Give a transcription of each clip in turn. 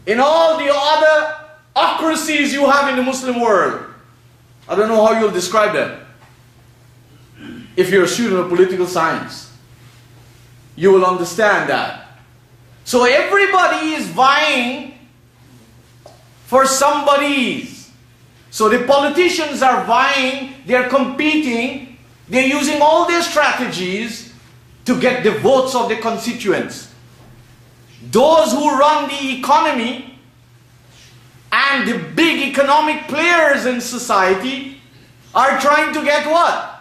in all the other ocracies you have in the Muslim world. I don't know how you'll describe them. If you're a student of political science, you will understand that. So everybody is vying for somebody's. So the politicians are vying, they're competing, they're using all their strategies to get the votes of the constituents. Those who run the economy and the big economic players in society are trying to get what?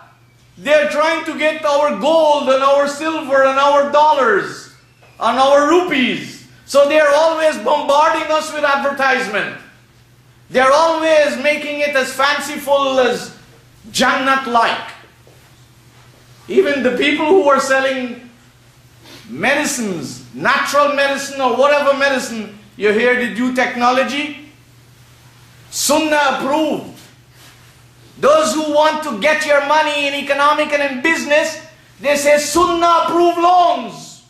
They're trying to get our gold and our silver and our dollars and our rupees. So they're always bombarding us with advertisement. They're always making it as fanciful as Jannat-like. Even the people who are selling medicines, natural medicine or whatever medicine, you hear the new technology, Sunnah approved. Those who want to get your money in economic and in business, they say Sunnah approved loans,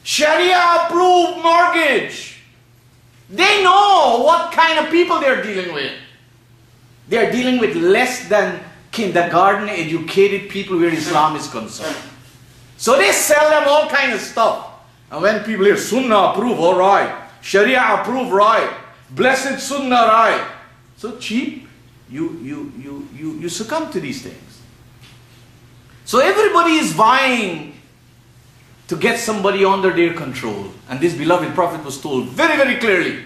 Sharia approved mortgage. They know what kind of people they're dealing with. They're dealing with less than kindergarten educated people where Islam is concerned. So they sell them all kind of stuff. And when people hear Sunnah approved, all right, Sharia approved, right, blessed Sunnah, right, so cheap, you succumb to these things. So everybody is vying to get somebody under their control. And this beloved Prophet was told very, very clearly,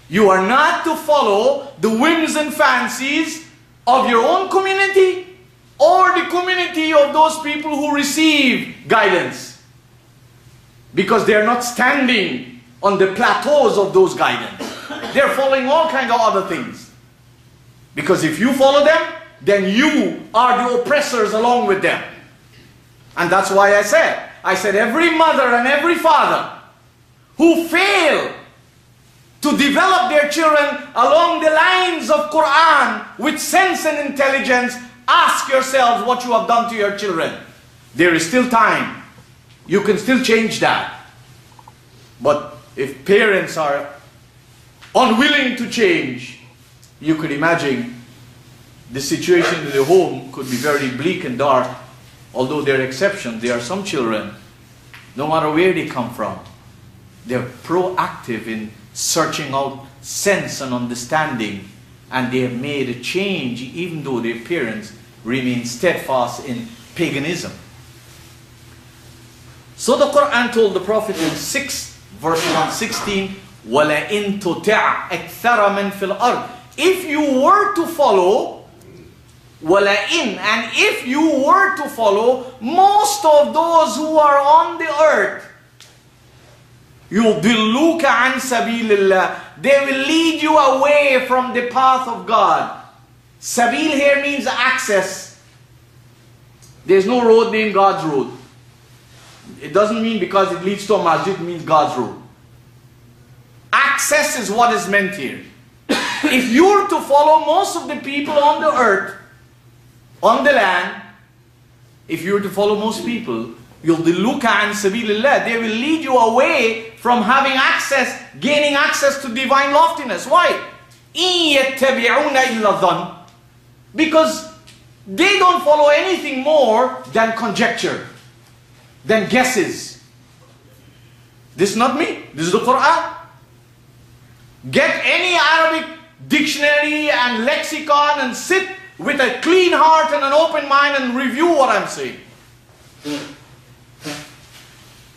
you are not to follow the whims and fancies of your own community or the community of those people who receive guidance, because they are not standing on the plateaus of those guidance. They are following all kinds of other things. Because if you follow them, then you are the oppressors along with them. And that's why I said every mother and every father who fail to develop their children along the lines of Qur'an with sense and intelligence, ask yourselves what you have done to your children. There is still time. You can still change that. But if parents are unwilling to change, you could imagine the situation in the home could be very bleak and dark. Although there are exceptions, there are some children, no matter where they come from, they're proactive in searching out sense and understanding, and they have made a change even though their parents remain steadfast in paganism. So the Quran told the Prophet in 6 verse 116, وَلَئِن تُطِعْ أَكْثَرَ مَنْ فِي الْأَرْضِ. If you were to follow, وَلَئِن, and if you were to follow most of those who are on the earth, يُضِلُّكَ عَنْ سَبِيلِ اللَّهِ, they will lead you away from the path of God. Sabil here means access. There's no road named God's road. It doesn't mean because it leads to a masjid, it means God's road. Access is what is meant here. If you were to follow most of the people on the earth, on the land, if you were to follow most people, يُضِلُّكَ عَنْ سَبِيلِ اللَّهِ, they will lead you away from having access, gaining access to divine loftiness. Why? إِن يَتَّبِعُونَ إِلَّا الظَّنَّ, because they don't follow anything more than conjecture, than guesses. This is not me, this is the Quran. Get any Arabic dictionary and lexicon and sit with a clean heart and an open mind and review what I'm saying.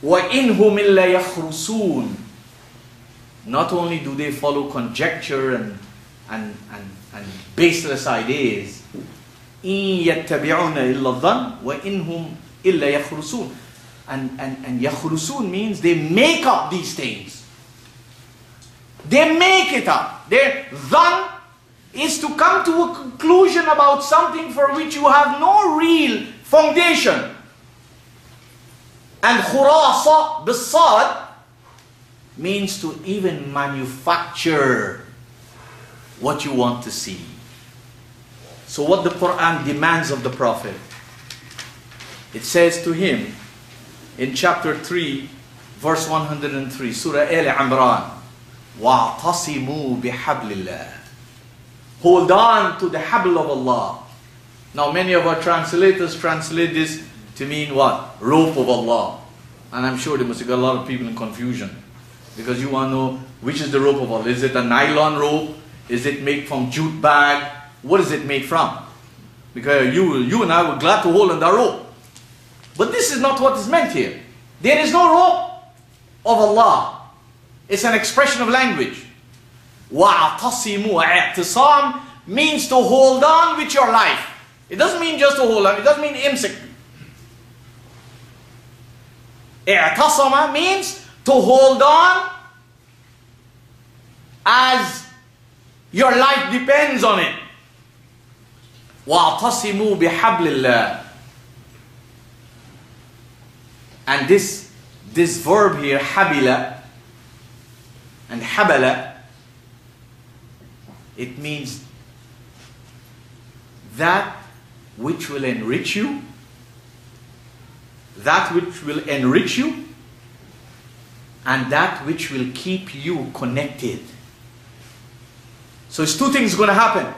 وَإِنْهُمْ إِلَّا يَخْرُسُونَ. Not only do they follow conjecture and baseless ideas, إِن يَتَّبِعُونَ إِلَّا الظَّنَّ وَإِنْهُمْ إِلَّا يَخْرُسُونَ. And يَخْرُسُونَ means they make up these things. They make it up. Their dhan is to come to a conclusion about something for which you have no real foundation. And khurasa, bisad, means to even manufacture what you want to see. So what the Quran demands of the Prophet, it says to him in chapter 3, verse 103, Surah Al-Imran. وَاعْتَصِمُوا بِحَبْلِ اللَّهِ. Hold on to the habl of Allah. Now many of our translators translate this to mean what? Rope of Allah. And I'm sure they must have got a lot of people in confusion. Because you want to know which is the rope of Allah. Is it a nylon rope? Is it made from jute bag? What is it made from? Because you and I were glad to hold on the rope. But this is not what is meant here. There is no rope of Allah. It's an expression of language. وَاعْتَصِمُوا. اعتصام means to hold on with your life. It doesn't mean just to hold on. It doesn't mean imsik. اعتصم means to hold on as your life depends on it. وَاعْتَصِمُوا بِحَبْلِ اللَّهِ. And this verb here, habila and habala, it means that which will enrich you, that which will enrich you, and that which will keep you connected. So it's two things going to happen.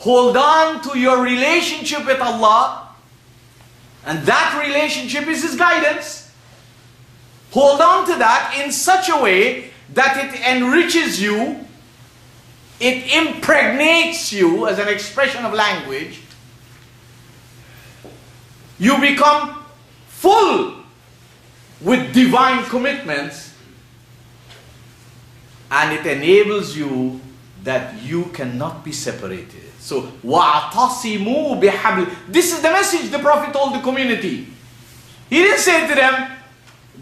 Hold on to your relationship with Allah, and that relationship is His guidance. Hold on to that in such a way that it enriches you, it impregnates you as an expression of language. You become full with divine commitments, and it enables you that you cannot be separated. So, وَاعْتَصِمُوا بِحَبْلِ. This is the message the Prophet told the community. He didn't say to them,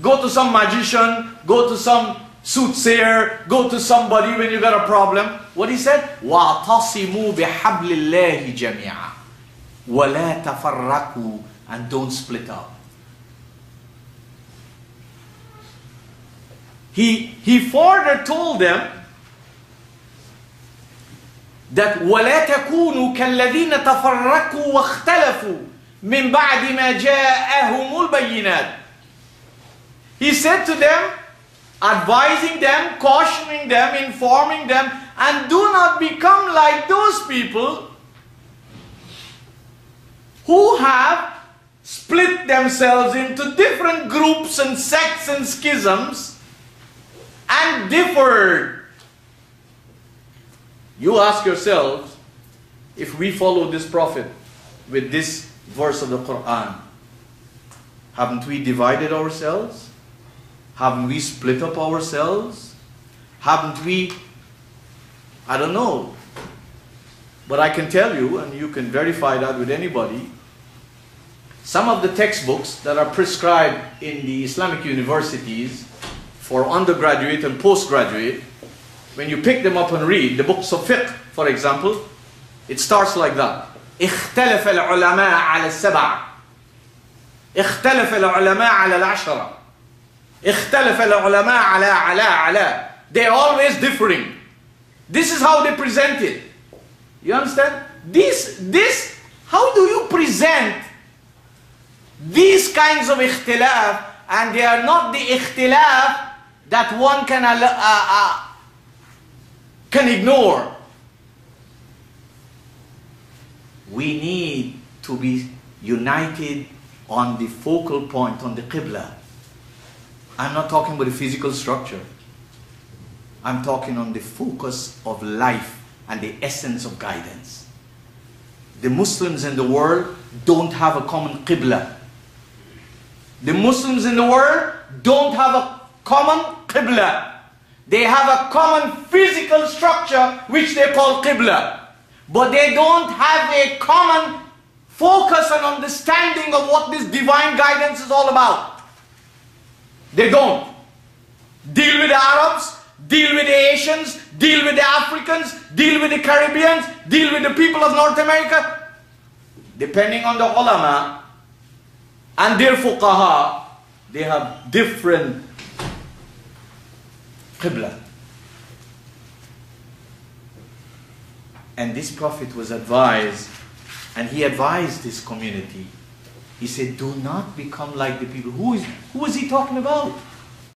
go to some magician, go to some soothsayer, go to somebody when you got a problem. What he said? وَاعْتَصِمُوا بِحَبْلِ اللَّهِ جَمِيعًا وَلَا تَفَرَّقُوا. And don't split up. He further told them that وَلَا تَكُونُوا كَالَّذِينَ تَفَرَّقُوا وَاخْتَلَفُوا مِنْ بَعْدِ مَا جَاءَهُمُ الْبَيِّنَاتِ. He said to them, advising them, cautioning them, informing them, and do not become like those people who have split themselves into different groups and sects and schisms and differed. You ask yourselves, if we follow this prophet with this verse of the Qur'an, haven't we divided ourselves? Haven't we split up ourselves? Haven't we, I don't know. But I can tell you, and you can verify that with anybody, some of the textbooks that are prescribed in the Islamic universities for undergraduate and postgraduate, when you pick them up and read, the books of fiqh, for example, it starts like that. اختلف العلماء على السبع اختلف العلماء على العشرة اختلف العلماء على. They're always differing. This is how they present it. You understand? This, how do you present these kinds of ikhtilaf, and they are not the ikhtilaf that one can ignore. We need to be united on the focal point, on the qibla. I'm not talking about the physical structure. I'm talking on the focus of life and the essence of guidance. The Muslims in the world don't have a common qibla. The Muslims in the world don't have a common qibla. They have a common physical structure which they call qibla. But they don't have a common focus and understanding of what this divine guidance is all about. They don't. Deal with the Arabs, deal with the Asians, deal with the Africans, deal with the Caribbeans, deal with the people of North America. Depending on the ulama and their fuqaha, they have different qibla. And this Prophet was advised, and he advised his community. He said, do not become like the people. Who was he talking about?